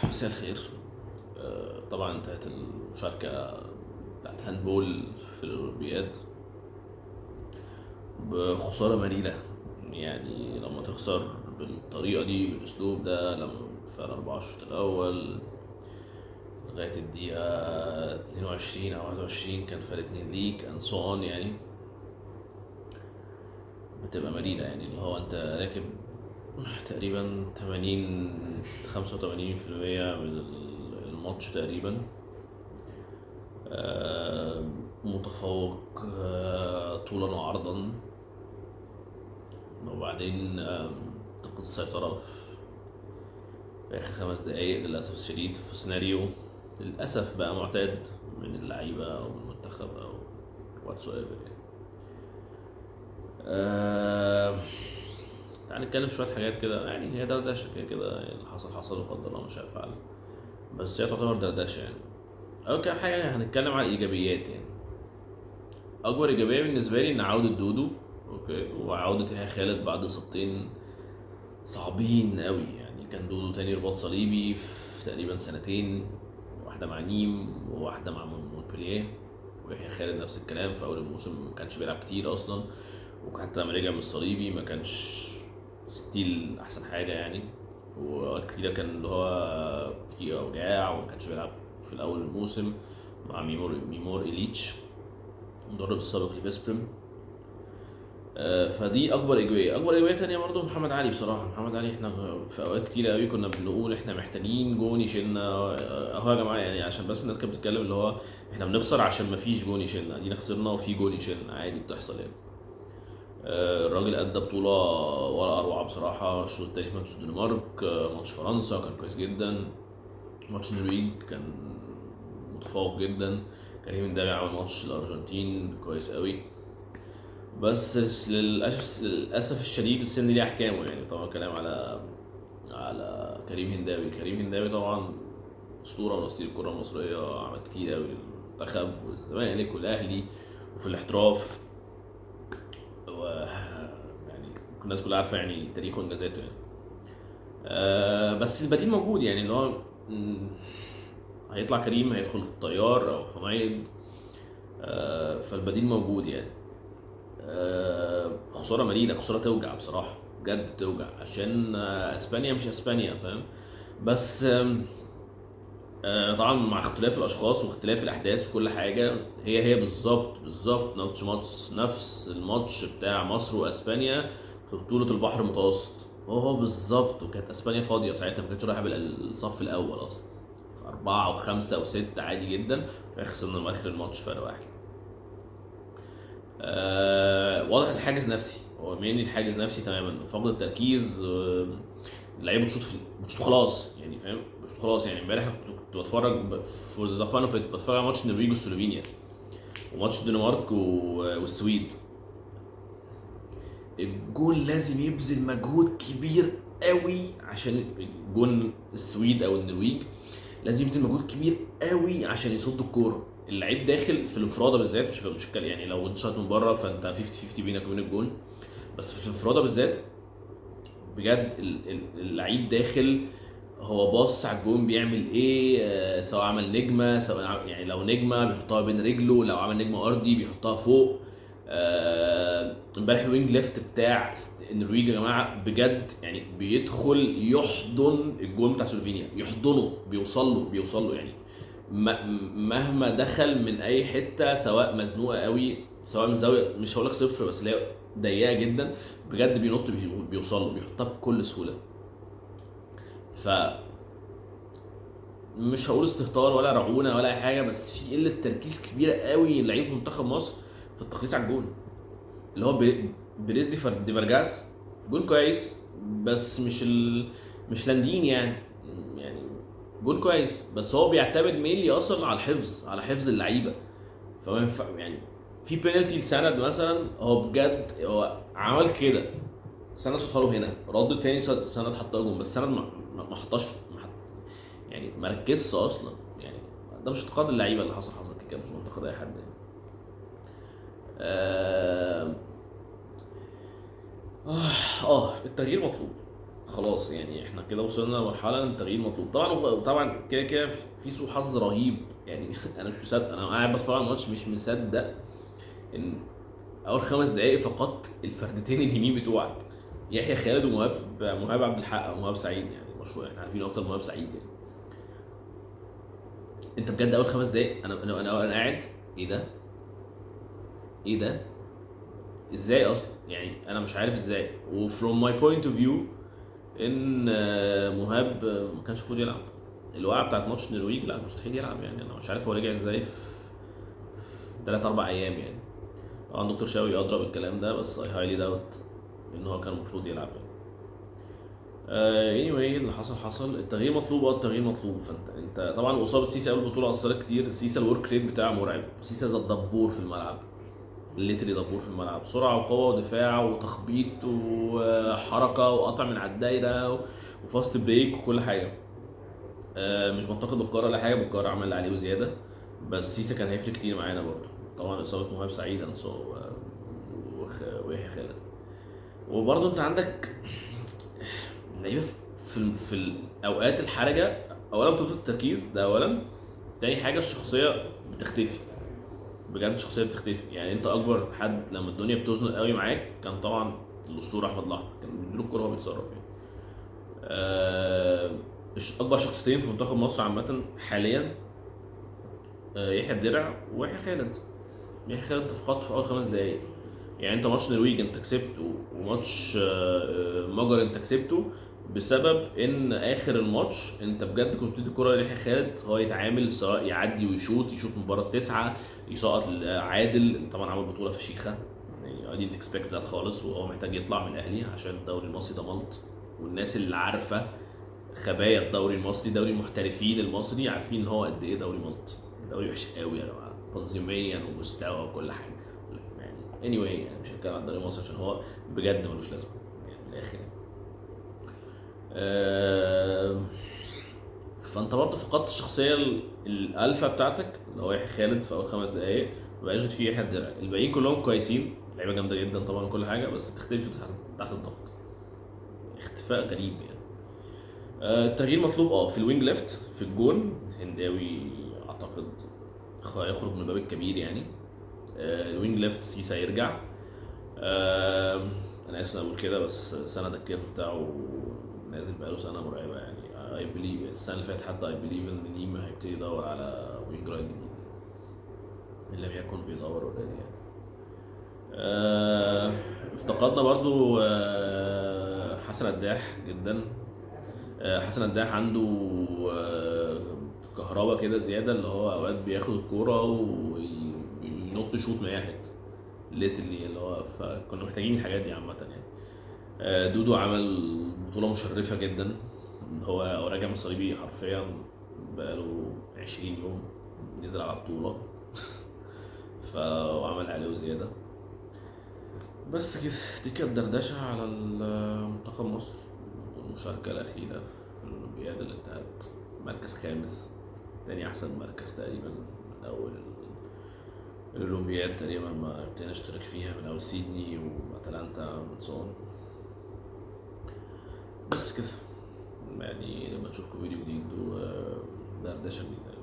مساء الخير. طبعا انتهت المشاركة بتاعت الهاندبول في الأولمبياد بخسارة مريرة. يعني لما تخسر بالطريقة دي بالأسلوب ده، لما في 24 الشوط الأول لغاية الدقيقة 22 أو 21 كان فرق 2 ليك and so on، يعني بتبقى مريرة. يعني اللي هو انت راكب تقريبا 85% من الماتش تقريبا، متفوق طولا وعرضا، وبعدين تفقد السيطرة في آخر 5 دقايق للأسف الشديد في سيناريو للأسف بقى معتاد من اللعيبة أو من المنتخب أو whatsoever يعني. آه، تعال نتكلم شوية حاجات كده. يعني هي دردشة كده كده، يعني اللي حصل حصل وقدر الله ما شاء فعل، بس هي تعتبر دردشة يعني. أول كام حاجة هنتكلم على الإيجابيات. يعني أكبر إيجابية بالنسبة لي إن عودة دودو، أوكي، وعودة يحيى خالد بعد إصابتين صعبين قوي. يعني كان دودو تاني رباط صليبي في تقريبا سنتين، واحدة مع نيم وواحدة مع مونبلييه، ويحيى خالد نفس الكلام. في أول الموسم ما كانش بيلعب كتير أصلا، وحتى لما رجع من الصليبي ما كانش ستيل أحسن حاجة يعني. وأوقات كتيرة كان اللي هو في أوجاع وما كانش بيلعب في الأول الموسم مع ميمور إليتش المدرب السابق لفيسبرم. فدي اكبر ايجابيه. اكبر ايجابيه تانية برضه محمد علي. بصراحه محمد علي احنا في اوقات كتير قوي كنا بنقول احنا محتاجين جون يشيلنا. اهو يا جماعه، يعني عشان بس الناس كانت بتتكلم اللي هو احنا بنخسر عشان ما فيش جون يشيلنا. ادينا خسرنا وفي جون يشيلنا، عادي بتحصل يعني. الراجل ادى بطوله ولا اروع بصراحه. الشوط التاني في ماتش الدنمارك، ماتش فرنسا كان كويس جدا، ماتش النرويج كان متفوق جدا، كريم انداوي عمل ماتش الارجنتين كويس قوي. بس للاسف الشديد السن ليه احكامه. يعني طبعا كلام على كريم هنداوي طبعا اسطوره من اساطير الكره المصريه، عمل كتير قوي للمنتخب والزمالك والاهلي وفي الاحتراف، و يعني الناس كلها عارفه يعني تاريخه وانجازاته يعني. بس البديل موجود. يعني اللي هو هيطلع كريم، هيدخل الطيار او حميد. فالبديل موجود يعني. خساره مريره، خساره توجع بصراحه، بجد توجع، عشان اسبانيا مش اسبانيا، فاهم؟ بس طبعا مع اختلاف الاشخاص واختلاف الاحداث وكل حاجه، هي بالظبط نفس الماتش بتاع مصر واسبانيا في بطوله البحر المتوسط. هو بالظبط. وكانت اسبانيا فاضيه ساعتها، ما كانتش رايحه بالصف الاول اصلا، في 4 و5 و6 عادي جدا. في الاخر خسرنا اخر الماتش فرق واحد. واضح الحاجز نفسي، هو مين الحاجز نفسي تماما، فقد التركيز. اللعيبه بتشوط خلاص يعني، فاهم؟ بتشوط خلاص. يعني امبارح كنت بتفرج فور ذا فان اوف ات، بتفرج على ماتش النرويج وسلوفينيا وماتش الدنمارك والسويد. الجون لازم يبذل مجهود كبير قوي عشان جون السويد او النرويج لازم يبذل مجهود كبير قوي عشان يصد الكوره. اللعيب داخل في الانفراده بالذات، مش يعني لو انت شاط من بره فانت 50-50 بينك وبين الجون، بس في الانفراده بالذات بجد اللعيب داخل هو باص على الجون بيعمل ايه. سواء عمل نجمه، سواء يعني لو نجمه بيحطها بين رجله، لو عمل نجمه ارضي بيحطها فوق. امبارح الوينج ليفت بتاع النرويج يا جماعه بجد، يعني بيدخل يحضن الجون بتاع سلوفينيا، يحضنه، بيوصل له يعني. مهما دخل من اي حته، سواء مزنوقه قوي سواء من زاويه مش هقول لك صفر بس اللي هي ضيقه جدا، بجد بينط بيوصل له، بيحطها بكل سهوله. ف مش هقول استهتار ولا رعونه ولا اي حاجه، بس في قله تركيز كبيره قوي لعيبه منتخب مصر في التقليص على الجون. اللي هو بريز دي فارجاس جون كويس، بس مش لاندين يعني جون كويس، بس هو بيعتمد مينلي اصلا على الحفظ، على حفظ اللعيبه. فما ينفع يعني في بينالتي لسند مثلا، هو بجد هو عمل كده، سند شاطها له هنا، رد تاني سند حطها جون، بس سند ما حطهاش، يعني ما ركزش اصلا يعني. ده مش انتقاد اللعيبه، اللي حصل كده، مش منتقد اي حد يعني. آه التغيير مطلوب. خلاص يعني احنا كده وصلنا لمرحله ان التغيير مطلوب طبعا. وطبعا كده كده في سوء حظ رهيب يعني. انا مش مصدق، انا قاعد بتفرج على الماتش مش مصدق ان اول 5 دقائق فقط الفردتين اليمين بتوعك يحيى خالد ومهاب عبد الحق او مهاب سعيد، يعني مشهور احنا عارفين اكتر مهاب سعيد يعني. انت بجد اول 5 دقائق انا قاعد ايه ده؟ ايه ده؟ ازاي اصلا؟ يعني انا مش عارف ازاي. وفروم ماي بوينت اوف فيو ان مهاب ما كانش المفروض يلعب. الوقعه بتاعت ماتش النرويج لا مستحيل يلعب، يعني انا مش عارف هو رجع ازاي في 3 4 ايام يعني. طبعا دكتور شاوي اضرب الكلام ده، بس اي هايلي داوت ان هو كان المفروض يلعب يعني. anyway اللي حصل التغيير مطلوب، التغيير مطلوب. فانت طبعا اصابه سيسي اول بطوله اثرت كتير. سيسي الورك ريت بتاعه مرعب. سيسي زي الدبور في الملعب، ليتري دبور في الملعب. سرعه وقوه ودفاع وتخبيط وحركه وقطع من على الدايره وفاست بريك وكل حاجه. مش بنتقد بالكاره ولا حاجه، بالكاره عمل اللي عليه وزياده، بس سيسا كان هيفرق كتير معانا برضه. طبعا اصابه مهاب سعيد ويحيى خالد. وبرضه انت عندك لعيبه في الاوقات الحرجه. اولا بتفقد التركيز، ده اولا. تاني حاجه الشخصيه بتختفي، بجد الشخصيه بتختفي. يعني انت اكبر حد لما الدنيا بتزنق قوي معاك كان طبعا الاسطوره احمد الاحمر، كان بيديله الكوره وهو بيتصرف يعني. آه اكبر شخصيتين في منتخب مصر عامه حاليا يحيى الدرع ويحيى خالد. يحيى خالد انت فقدته في اول 5 دقايق. يعني انت ماتش نرويج انت كسبته، وماتش مجر انت كسبته بسبب ان اخر الماتش انت بجد كنت بتدي الكوره ليحيى خالد هو يتعامل، سواء يعدي يشوط من بره التسعه، يسقط عادل. طبعا عمل بطوله فشيخه يعني I didn't expect that خالص. وهو محتاج يطلع من الاهلي عشان الدوري المصري ده ملط. والناس اللي عارفه خبايا الدوري المصري، دوري المحترفين المصري، عارفين ان هو قد ايه دوري ملط. دوري وحش قوي يا جماعه، تنظيميا ومستوى وكل حاجه يعني. anyway يعني مش هتكلم عن الدوري المصري عشان هو بجد ملوش لازمه يعني من الاخر يعني. آه، فانت برضه فقدت الشخصيه الالفا بتاعتك اللي هو يحيى خالد في اول 5 دقائق. مبقاش غير فيه يحيى الدرع. الباقيين كلهم كويسين، لعيبه جامده جدا طبعا وكل حاجه، بس بتختلف تحت الضغط اختفاء غريب يعني. التغيير مطلوب في الوينج ليفت. في الجون هنداوي اعتقد هيخرج من الباب الكبير يعني. الوينج ليفت سيسا يرجع. انا اسف اقول كده، بس سند الكيرف بتاعه نازل بقاله سنه مرعبه يعني. اي بليف السنه اللي فاتت حتى اي بليف ان نيم هيبتدي يدور على وينج رايت جديد ان لم يكن بيدور اوريدي يعني. افتقدنا برضو حسن الداح جدا. حسن الداح عنده كهربا كده زياده، اللي هو اوقات بياخد الكوره وينط شوط من اي حته ليتلي، اللي هو فكنا محتاجين الحاجات دي عامه يعني. دودو عمل بطوله مشرفه جدا. هو راجع من صليبي حرفيا بقاله 20 يوم نزل على بطوله. فعمل عليه وزياده. بس كده دي كانت دردشه على منتخب مصر والمشاركه الاخيره في الاولمبياد اللي انتهت مركز خامس، تاني احسن مركز تقريبا من اول الاولمبياد تقريبا ما ابتدينا نشترك فيها، من اول سيدني واتلانتا من صون. بس كده يعني لما نشوفكم فيديو جديد ودردشه جديده.